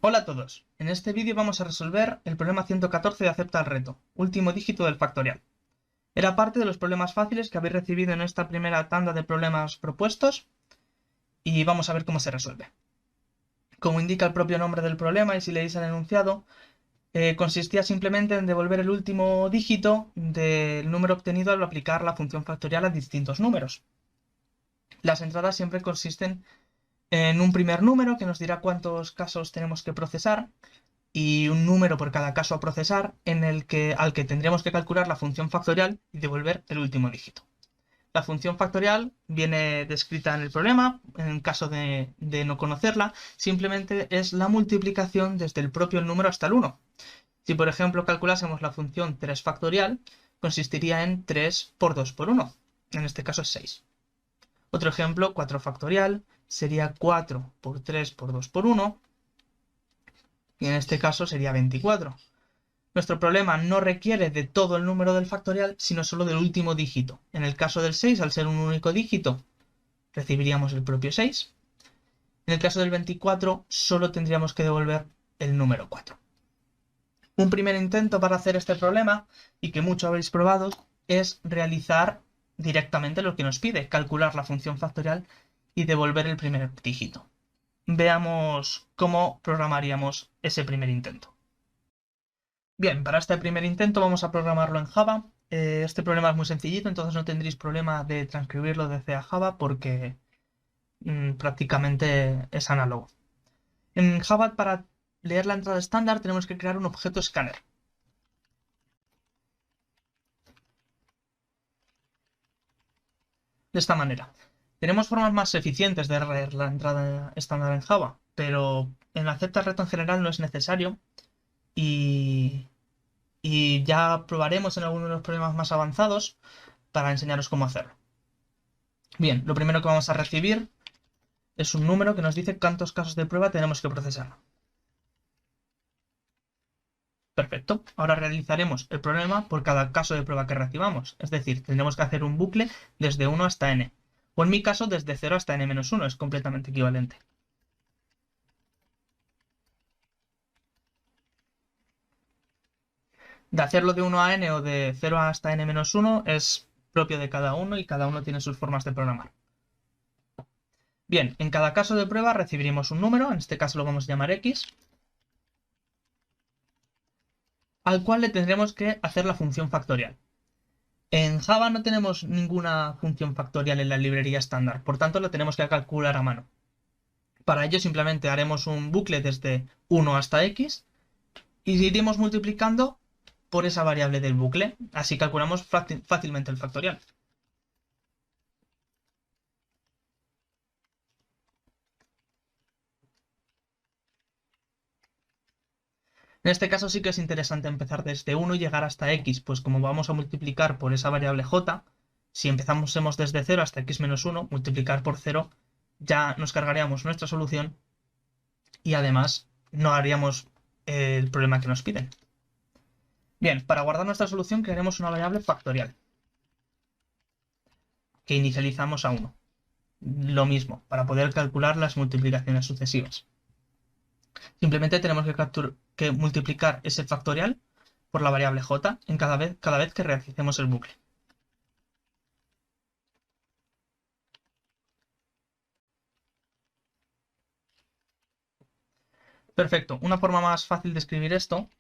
Hola a todos, en este vídeo vamos a resolver el problema 114 de acepta el reto, último dígito del factorial. Era parte de los problemas fáciles que habéis recibido en esta primera tanda de problemas propuestos y vamos a ver cómo se resuelve. Como indica el propio nombre del problema y si leéis el enunciado, consistía simplemente en devolver el último dígito del número obtenido al aplicar la función factorial a distintos números. Las entradas siempre consisten en un primer número que nos dirá cuántos casos tenemos que procesar y un número por cada caso a procesar al que tendremos que calcular la función factorial y devolver el último dígito. La función factorial viene descrita en el problema, en caso de no conocerla, simplemente es la multiplicación desde el propio número hasta el 1. Si por ejemplo calculásemos la función 3 factorial, consistiría en 3 por 2 por 1, en este caso es 6. Otro ejemplo, 4 factorial, sería 4 por 3 por 2 por 1, y en este caso sería 24. Nuestro problema no requiere de todo el número del factorial, sino solo del último dígito. En el caso del 6, al ser un único dígito, recibiríamos el propio 6. En el caso del 24, solo tendríamos que devolver el número 4. Un primer intento para hacer este problema, y que mucho habéis probado, es realizar directamente lo que nos pide, calcular la función factorial y devolver el primer dígito. Veamos cómo programaríamos ese primer intento. Bien, para este primer intento vamos a programarlo en Java. Este problema es muy sencillito, entonces no tendréis problema de transcribirlo desde a Java porque prácticamente es análogo. En Java, para leer la entrada estándar, tenemos que crear un objeto escáner. De esta manera. Tenemos formas más eficientes de leer la entrada estándar en Java, pero en acepta el reto en general no es necesario y ya probaremos en algunos de los problemas más avanzados para enseñaros cómo hacerlo. Bien, lo primero que vamos a recibir es un número que nos dice cuántos casos de prueba tenemos que procesar. Perfecto. Ahora realizaremos el problema por cada caso de prueba que recibamos. Es decir, tendremos que hacer un bucle desde 1 hasta n. O en mi caso, desde 0 hasta n-1. Es completamente equivalente. De hacerlo de 1 a n o de 0 hasta n-1 es propio de cada uno y cada uno tiene sus formas de programar. Bien, en cada caso de prueba recibiremos un número, en este caso lo vamos a llamar x, al cual le tendremos que hacer la función factorial. En Java no tenemos ninguna función factorial en la librería estándar, por tanto lo tenemos que calcular a mano. Para ello simplemente haremos un bucle desde 1 hasta x y iremos multiplicando por esa variable del bucle. Así calculamos fácilmente el factorial. En este caso sí que es interesante empezar desde 1 y llegar hasta x, pues como vamos a multiplicar por esa variable j, si empezamos desde 0 hasta x-1, multiplicar por 0, ya nos cargaríamos nuestra solución y además no haríamos el problema que nos piden. Bien, para guardar nuestra solución crearemos una variable factorial que inicializamos a 1. Lo mismo, para poder calcular las multiplicaciones sucesivas. Simplemente tenemos que multiplicar ese factorial por la variable j en cada vez que realicemos el bucle. Perfecto, una forma más fácil de escribir esto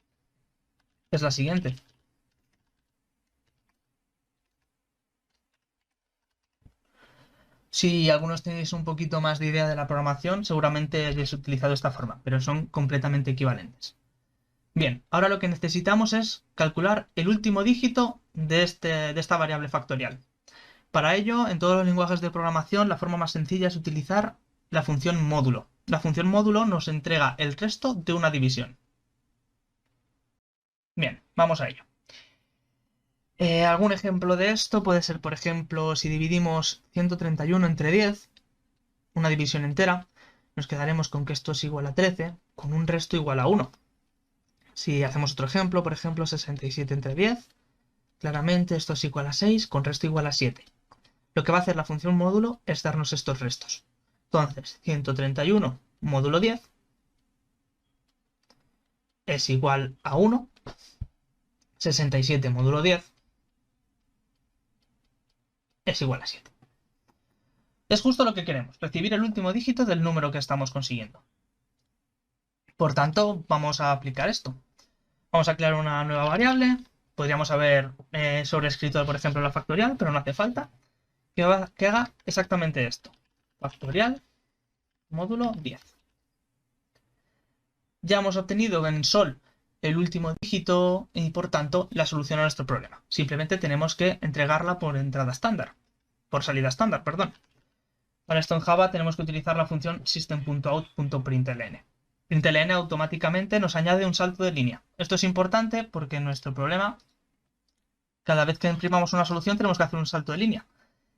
es la siguiente. Si algunos tenéis un poquito más de idea de la programación, seguramente habéis utilizado esta forma, pero son completamente equivalentes. Bien, ahora lo que necesitamos es calcular el último dígito de esta variable factorial. Para ello, en todos los lenguajes de programación, la forma más sencilla es utilizar la función módulo. La función módulo nos entrega el resto de una división. Bien, vamos a ello. Algún ejemplo de esto puede ser, por ejemplo, si dividimos 131 entre 10, una división entera, nos quedaremos con que esto es igual a 13, con un resto igual a 1. Si hacemos otro ejemplo, por ejemplo, 67 entre 10, claramente esto es igual a 6, con resto igual a 7. Lo que va a hacer la función módulo es darnos estos restos. Entonces, 131 módulo 10 es igual a 1. 67 módulo 10 es igual a 7. Es justo lo que queremos, recibir el último dígito del número que estamos consiguiendo. Por tanto, vamos a aplicar esto. Vamos a crear una nueva variable. Podríamos haber sobrescrito, por ejemplo, la factorial, pero no hace falta. Que haga exactamente esto. Factorial módulo 10. Ya hemos obtenido en sol el último dígito y, por tanto, la solución a nuestro problema. Simplemente tenemos que entregarla por entrada estándar. Por salida estándar, perdón. Para esto en Java tenemos que utilizar la función system.out.println. Println automáticamente nos añade un salto de línea. Esto es importante porque en nuestro problema, cada vez que imprimamos una solución tenemos que hacer un salto de línea.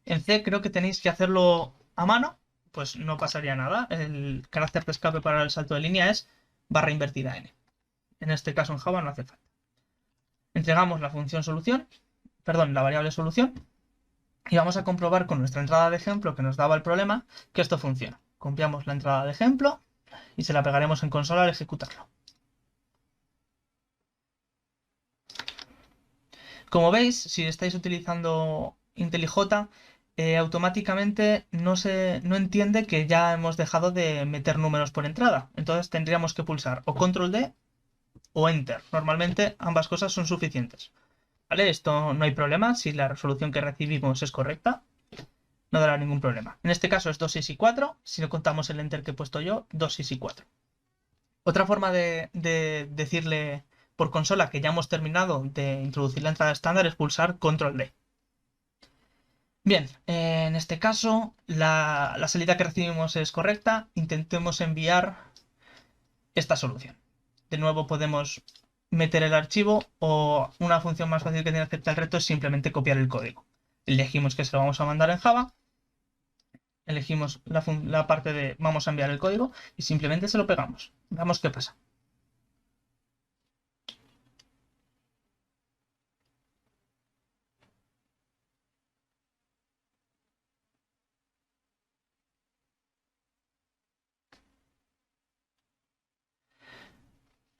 En C creo que tenéis que hacerlo a mano, pues no pasaría nada. El carácter de escape para el salto de línea es barra invertida n. En este caso en Java no hace falta. Entregamos la función solución, perdón, la variable solución, y vamos a comprobar con nuestra entrada de ejemplo que nos daba el problema que esto funciona. Copiamos la entrada de ejemplo y se la pegaremos en consola al ejecutarlo. Como veis, si estáis utilizando IntelliJ, automáticamente no entiende que ya hemos dejado de meter números por entrada. Entonces tendríamos que pulsar o Control D o Enter. Normalmente ambas cosas son suficientes. ¿Vale? Esto no hay problema. Si la resolución que recibimos es correcta, no dará ningún problema. En este caso es 2, 6 y 4. Si no contamos el Enter que he puesto yo, 2, 6 y 4. Otra forma de decirle por consola que ya hemos terminado de introducir la entrada estándar es pulsar Control D. Bien, en este caso la salida que recibimos es correcta. Intentemos enviar esta solución. De nuevo podemos meter el archivo o una función más fácil que tiene acepta el reto es simplemente copiar el código. Elegimos que se lo vamos a mandar en Java. Elegimos la parte de vamos a enviar el código y simplemente se lo pegamos. Veamos qué pasa.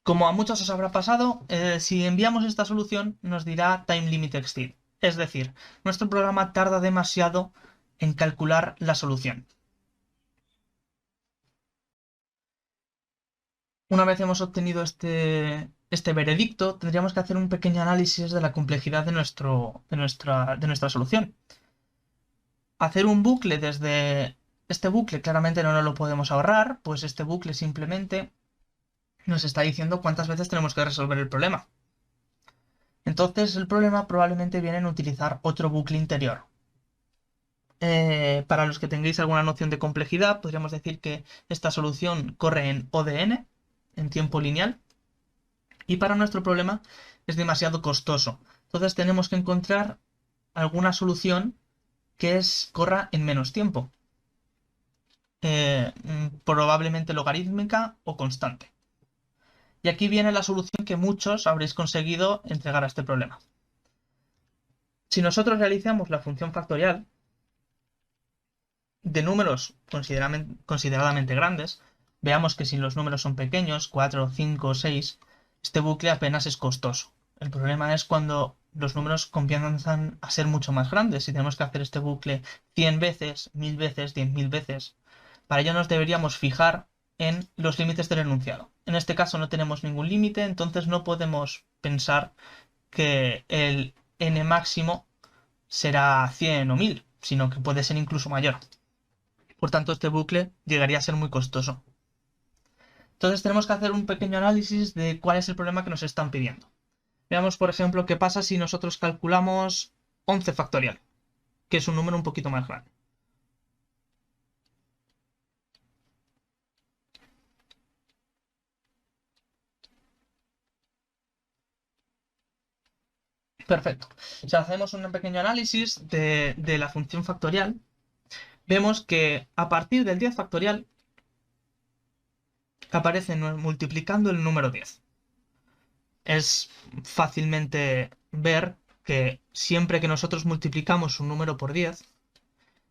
Como a muchos os habrá pasado, si enviamos esta solución nos dirá time limit exceed. Es decir, nuestro programa tarda demasiado en calcular la solución. Una vez hemos obtenido este veredicto, tendríamos que hacer un pequeño análisis de la complejidad de nuestra solución. Hacer un bucle desde este bucle claramente no nos lo podemos ahorrar, pues este bucle simplemente nos está diciendo cuántas veces tenemos que resolver el problema. Entonces el problema probablemente viene en utilizar otro bucle interior. Para los que tengáis alguna noción de complejidad, podríamos decir que esta solución corre en ODN, en tiempo lineal, y para nuestro problema es demasiado costoso. Entonces tenemos que encontrar alguna solución que corra en menos tiempo. Probablemente logarítmica o constante. Y aquí viene la solución que muchos habréis conseguido entregar a este problema. Si nosotros realizamos la función factorial de números consideradamente grandes, veamos que si los números son pequeños, 4, 5, 6, este bucle apenas es costoso. El problema es cuando los números comienzan a ser mucho más grandes y tenemos que hacer este bucle 100 veces, 1000 veces, 10.000 veces. Para ello nos deberíamos fijar en los límites del enunciado. En este caso no tenemos ningún límite, entonces no podemos pensar que el n máximo será 100 o 1000, sino que puede ser incluso mayor. Por tanto, este bucle llegaría a ser muy costoso. Entonces tenemos que hacer un pequeño análisis de cuál es el problema que nos están pidiendo. Veamos, por ejemplo, qué pasa si nosotros calculamos 11 factorial, que es un número un poquito más grande. Perfecto. Si hacemos un pequeño análisis de la función factorial, vemos que a partir del 10 factorial aparece multiplicando el número 10. Es fácilmente ver que siempre que nosotros multiplicamos un número por 10,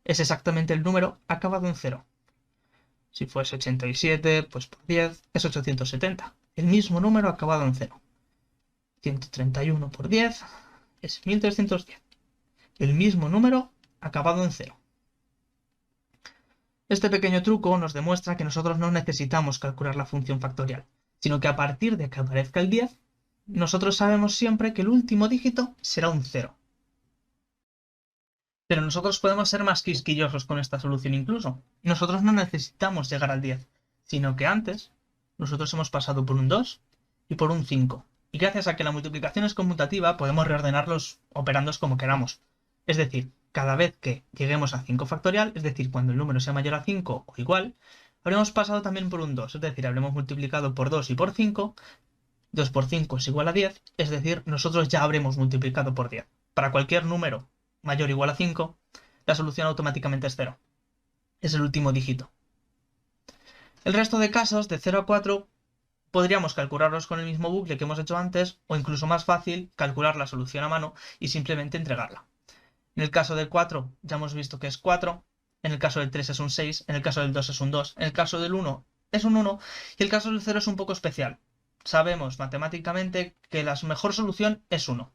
es exactamente el número acabado en 0. Si fuese 87, pues por 10 es 870. el mismo número acabado en 0. 131 por 10 es 1310. El mismo número acabado en 0. Este pequeño truco nos demuestra que nosotros no necesitamos calcular la función factorial, sino que a partir de que aparezca el 10, nosotros sabemos siempre que el último dígito será un 0. Pero nosotros podemos ser más quisquillosos con esta solución incluso. Nosotros no necesitamos llegar al 10, sino que antes nosotros hemos pasado por un 2 y por un 5. Y gracias a que la multiplicación es conmutativa, podemos reordenar los operandos como queramos. Es decir, cada vez que lleguemos a 5 factorial, es decir, cuando el número sea mayor a 5 o igual, habremos pasado también por un 2, es decir, habremos multiplicado por 2 y por 5, 2 por 5 es igual a 10, es decir, nosotros ya habremos multiplicado por 10. Para cualquier número mayor o igual a 5, la solución automáticamente es 0. Es el último dígito. El resto de casos, de 0 a 4, podríamos calcularlos con el mismo bucle que hemos hecho antes, o incluso más fácil, calcular la solución a mano y simplemente entregarla. En el caso del 4 ya hemos visto que es 4, en el caso del 3 es un 6, en el caso del 2 es un 2, en el caso del 1 es un 1 y el caso del 0 es un poco especial. Sabemos matemáticamente que la mejor solución es 1.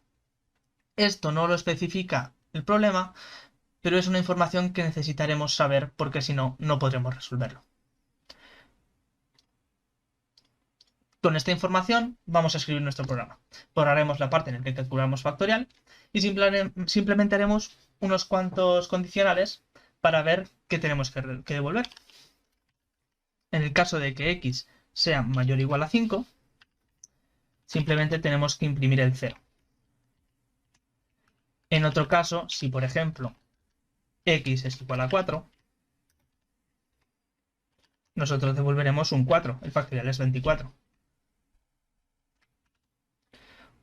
Esto no lo especifica el problema, pero es una información que necesitaremos saber porque si no, no podremos resolverlo. Con esta información vamos a escribir nuestro programa. Borraremos la parte en la que calculamos factorial y simplemente haremos unos cuantos condicionales para ver qué tenemos que devolver. En el caso de que x sea mayor o igual a 5, simplemente tenemos que imprimir el 0. En otro caso, si por ejemplo x es igual a 4, nosotros devolveremos un 4, el factorial es 24.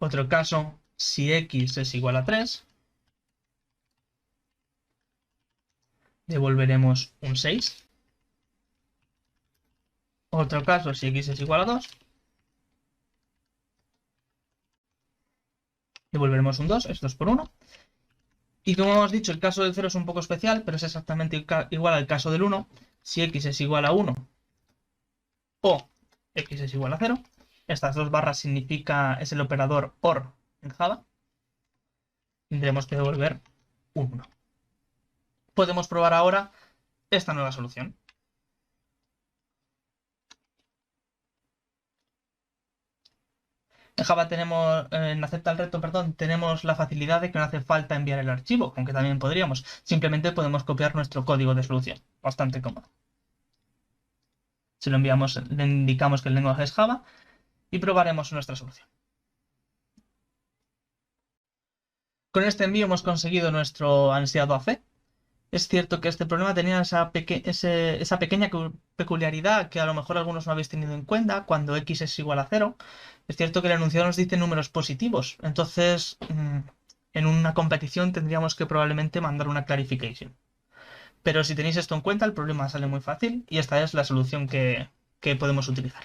Otro caso, si x es igual a 3, devolveremos un 6. Otro caso, si x es igual a 2, devolveremos un 2, es 2 por 1. Y como hemos dicho, el caso del 0 es un poco especial, pero es exactamente igual al caso del 1. Si x es igual a 1 o x es igual a 0, estas dos barras es el operador OR en Java, tendremos que devolver un 1. Podemos probar ahora esta nueva solución. En Java en Acepta el Reto, tenemos la facilidad de que no hace falta enviar el archivo, aunque también podríamos. Simplemente podemos copiar nuestro código de solución. Bastante cómodo. Se lo enviamos, le indicamos que el lenguaje es Java y probaremos nuestra solución. Con este envío hemos conseguido nuestro ansiado AC. Es cierto que este problema tenía esa pequeña peculiaridad que a lo mejor algunos no habéis tenido en cuenta cuando x es igual a 0. Es cierto que el enunciado nos dice números positivos. Entonces, en una competición tendríamos que probablemente mandar una clarification. Pero si tenéis esto en cuenta, el problema sale muy fácil y esta es la solución que podemos utilizar.